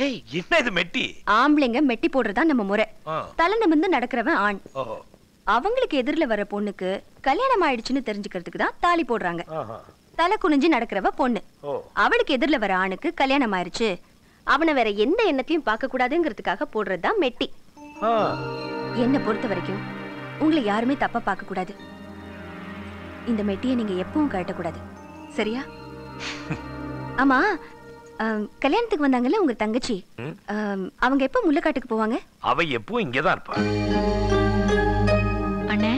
ஏய் என்ன இது மெட்டி? ஆம்பளைங்க மெட்டி போடுறதா நம்ம முறை. தலை நிமிர்ந்து நடக்கிறவன் ஆண். அவங்களுக்கு எதிரில வர பொண்ணுக்கு கல்யாணம் ஆயிடுச்சுன்னு தெரிஞ்சுக்கிறதுக்கு தான் தாலி போடுறாங்க. தலை குனிஞ்சு நடக்கிறவ பொண்ணு. அவளுக்கு எதிரில வர ஆணுக்கு கல்யாணம் ஆயிடுச்சு, அவனை வேற எந்த எண்ணத்தையும் பார்க்க கூடாதுங்கிறதுக்காக போடுறதுதான் மெட்டி. என்ன பொறுத்த வரைக்கும் உங்களை யாருமே தப்பா பார்க்க கூடாது. இந்த மெட்டியை நீங்க எப்பவும் கட்டக்கூடாது, சரியா? ஆமா, கல்யாணத்துக்கு வந்தாங்கல்ல உங்க தங்கச்சி, அவங்க எப்ப முள்ளக்காட்டுக்கு போவாங்க? அவ எப்பவும் இங்கதான் இருப்பா. அண்ணே,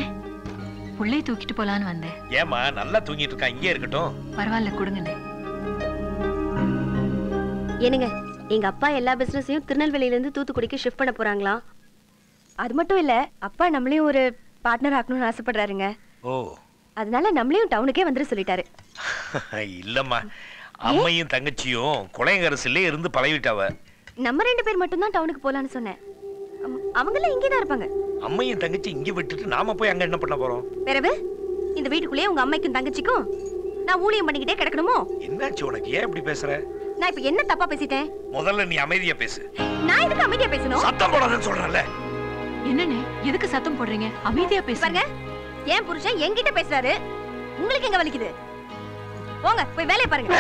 புள்ளை தூக்கிட்டு போலான்னு வந்தேன். ஏமா நல்லா தூங்கிட்டு இருக்கா, இங்கே இருக்கட்டும். பரவாயில்ல, கொடுங்கண்ணே. ஏனுங்க, எங்க அப்பா எல்லா பிசினஸையும் திருநெல்வேலியில இருந்து தூத்துக்குடிக்கு ஷிஃப்ட் பண்ண போறாங்களாம். அது மட்டும் இல்ல, அப்பா நம்மளையும் ஒரு பார்ட்னர் ஆக்கணும்னு ஆசைப்படுறாருங்க. ஓ, அதனால நம்மளையும் டவுனுக்கே வந்துட சொல்லிட்டாரு. இல்லம்மா, அம்மையும் தங்கச்சியும் குளையங்கரசிலே இருந்து பழகிட்டாவ. நம்ம 2 பேர் மட்டும் தான் டவுனுக்கு போலான்னு சொன்னேன். அவங்க எல்லாம் இங்கே தான் இருப்பாங்க. அம்மையும் தங்கச்சி இங்க விட்டுட்டு நாம போய் அங்க என்ன பண்ண போறோம்? பிறகு இந்த வீட்டுக்குள்ளே உங்க அம்மைக்கும் தங்கச்சிக்கும் நான் ஊழியம் பண்ணிக்கிட்டே கிடக்கணுமோ? என்னாச்சு உனக்கு? ஏன் இப்படி பேசுற? நான் இப்ப என்ன தப்பா பேசிட்டேன்? முதல்ல நீ அமைதியா பேசு. நான் எதுக்கு அமைதியா பேசணும்? சத்தம் போடாதன்னு சொல்றேன்ல. என்னண்ணே, எதுக்கு சத்தம் போடுறீங்க? அமைதியா பேசுங்க. ஏன் புருஷன் என்கிட்ட பேசுறாரு, உங்களுக்கு எங்க வலிக்குது? போங்க போய் வேலைய பாருங்க.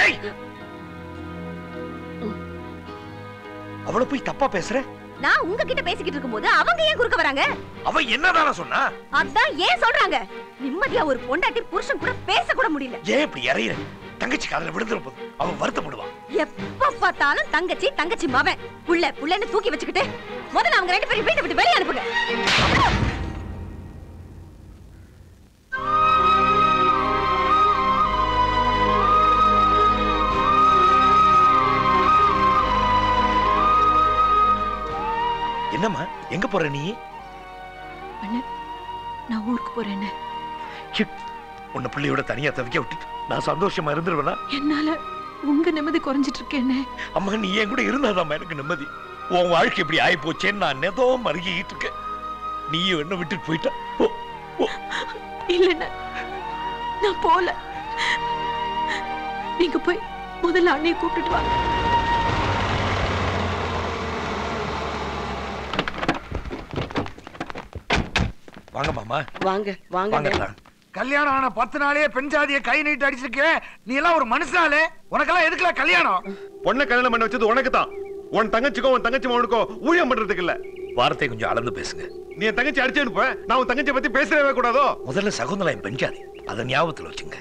அவளை போய் தப்பா பேசுற? நான் உங்ககிட்ட பேசிக்கிட்டு இருக்கும்போது அவங்க ஏன் குறுக்க வராங்க? அவ என்னதான சொன்னா? அதான் ஏன் சொல்றாங்க? நிம்மதியா ஒரு பொண்டாட்டி புருஷன் கூட பேச கூட முடியல. ஏன் இப்படி இறையிற? தங்கச்சி காதுல விழுந்துற போது அவன் வருத்தப்படுவான். எப்ப பார்த்தாலும் தங்கச்சி தங்கச்சி மவன் புள்ளன்னு தூக்கி வச்சுக்கிட்டு முதல்ல அவங்க 2 பேரும் வீட்டை விட்டு வெளியே அனுப்புங்க. என்னம்மா, எங்க போற நீ? அண்ணே, நான் ஊருக்கு போறேன். உன்னை பிள்ளையோட தனியா தவிக்க விட்டுட்டு நான் சந்தோஷமா இருந்துருவேனா? என்னால உங்க நிம்மதி குறைஞ்சிட்டு இருக்கேன். அம்மா, நீ என் கூட இருந்தாதான் எனக்கு நிம்மதி. உன் வாழ்க்கை இப்படி ஆயி போச்சேன்னு நான் நெதோ மருகிட்டு இருக்கேன். நீயும் என்ன விட்டுட்டு போயிட்டா? இல்ல, நான் போல. நீங்க போய் முதல்ல அண்ணையை கூப்பிட்டுட்டு வாங்க. வாங்க மாமா. வாங்க வாங்க. கல்யாணம் ஆன 10 நாளே பெண் ஜாதியை கை நீட்டு அடிச்சிருக்க. நீ எல்லாம் ஒரு மனுஷனாலே? உனக்கெல்லாம் எதுக்குல கல்யாணம்? பொண்ணை கல்யாணம் பண்ண வச்சது உனக்கு தான். உன் தங்கச்சிக்கோ உன் தங்கச்சி மகனுக்கோ ஊழியம் பண்றதுக்கு இல்ல. வார்த்தை கொஞ்சம் அளந்து பேசுங்க. நீ என் தங்கச்சி அடிச்சு அனுப்ப, நான் உன் தங்கச்சி பத்தி பேசவே கூடாதோ? முதல்ல சகுந்தலா என் பெண் ஜாதி, அதை ஞாபகத்துல வச்சுங்க.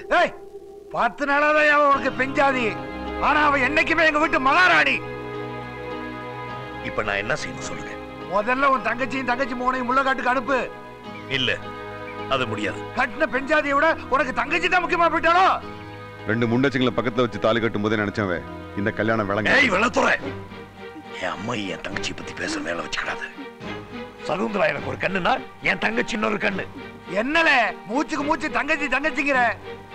10 நாளாதான் உனக்கு பெண் ஜாதி, ஆனா அவ என்னைக்குமே எங்க வீட்டு மகாராணி. இப்ப நான் என்ன செய்யணும் சொல்லுங்க. முதல்ல உன் தங்கச்சியும் தங்கச்சி மகனையும் முள்ளக்காட்டுக்கு அனுப்பு. இல்ல, அது முடியாது. கட்டின பெண் ஜாதியை விட உனக்கு தங்கச்சி தான் முக்கியமா போயிட்டாலோ? 2 முண்டச்சிங்களை பக்கத்துல வச்சு தாலி கட்டும் போதே நினைச்சவன் இந்த கல்யாணம் விளங்க. விளத்துற என் அம்மா என் தங்கச்சி பத்தி பேச வேலை வச்சுக்கிடாது. சகுந்தலா எனக்கு ஒரு கண்ணுனா என் தங்கச்சி இன்னொரு கண்ணு. என்னல மூச்சுக்கு மூச்சு தங்கச்சி தங்கச்சிங்கிற?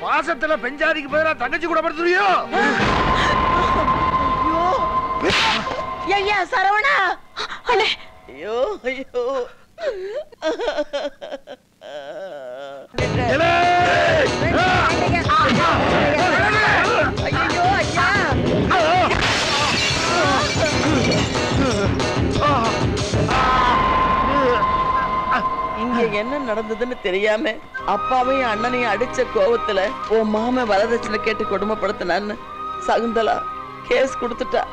பாசத்துல பெண் ஜாதிக்கு பதிலா தங்கச்சி கூட படுத்துறியோ? ஐயா சரவணா! அண்ணே, ஐயோ ஐயோ. ஐயோ ஐயா! இங்க என்ன நடந்ததுன்னு தெரியாம அப்பாவையும் அண்ணனையும் அடிச்ச கோவத்துல உன் மாம வரதட்சணை கேட்டு கொடுமைப்படுத்தினான்னு சகுந்தலா கேஸ் கொடுத்துட்டா.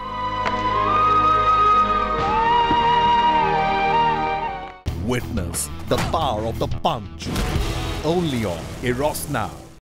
Witness the power of the punch only on Eros Now.